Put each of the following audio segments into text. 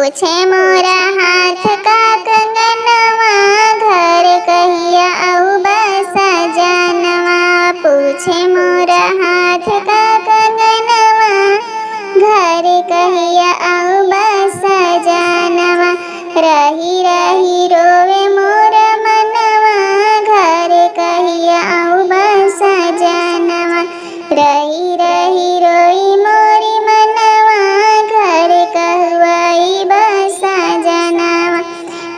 पूछे मोरा हाथ का कंगनवा, घर कहिया आऊबा सजनवा। पूछे मोरा हाथ का कंगनवा, घर कहिया आऊबा सजनवा। रही रही रोवे मोर मनवा, घर कहिया आऊबा सजनवा। रही रही रोई मोरी मनवा, घर कहवाई बसा जनवा।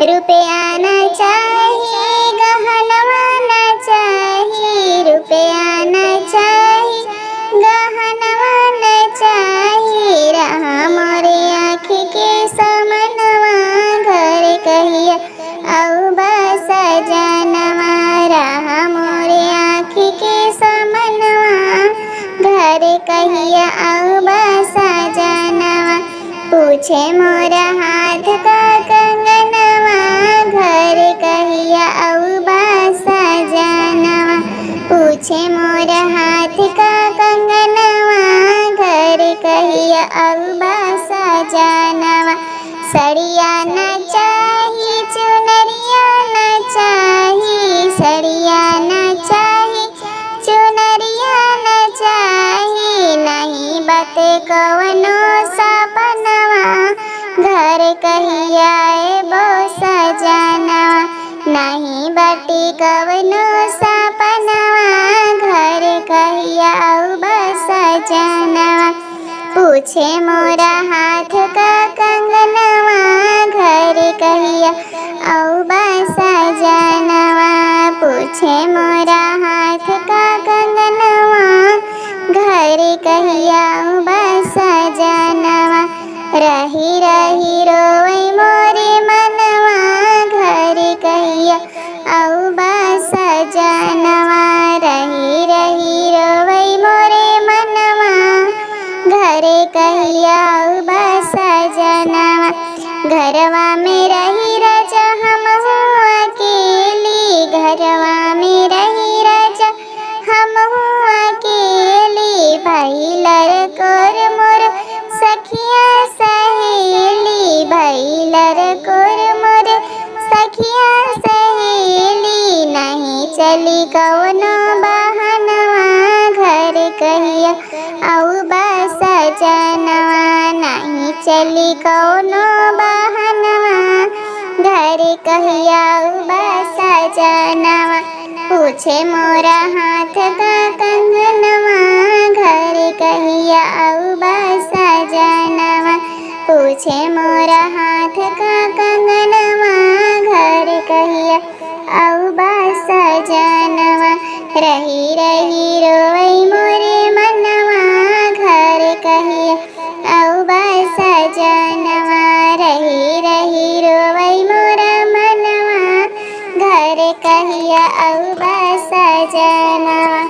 रुपया न चाही गहनवा न चाही, रुपया न चाही गहनवा न चाही। रहा मोरे आँख के समनवा, घर कहिया आऊबा सजनवा। रहा मोरे आँख के समनवा, घर कहिया आऊबा सजनवा। पूछे मोरा हाथ का कंगनवा, घर कहिया आऊबा सजनवा। पूछे मोरा हाथ का कंगनवा, घर कहिया आऊबा सजनवा। सड़िया न चाही चुनरिया न चाही, सड़िया न चाही चुनरिया न चाही। नहीं बाते कवनो सपनवा, घर कहिया आएबो सजनवा। नहीं बाटे कवनो सपनवा, घर कहिया आऊबा सजनवा। पूछे मोरा हाथ का कंगनवा, घर कहिया आऊबा सजनवा। पूछे मोरा हाथ का कंगनवा, घर कहिया आऊबा सजनवा। रही रही रोई मोरे मनवा, घर कहिया आऊबा सजनवा। रही रही रोई मोरे मनवा, घर कहिया आऊबा सजनवा। घरवा में रही राजा हम अकेली, घरवा में रही राजा हम अकेली। भइलर कोर मोर सखिया सहेली, भइलर कोर मोर सखिया सहेली। नहीं चली कवनो बहनवा, घर कहिया आऊबा सजनवा। नहीं चली कवनो बहनवा, घर कहिया आऊबा सजनवा। पूछे मोरा हाथ का कंगनवा, घर कहिया आऊबा सजनवा। पूछे मोरा हाथ का कंगनवा, घर कहिया आऊबा सजनवा। रही रही रोई मोरे मनवा, घर कहिया आऊबा सजनवा। रही रही रोई मोरा मनवा, घर कहिया आऊबा सजनवा।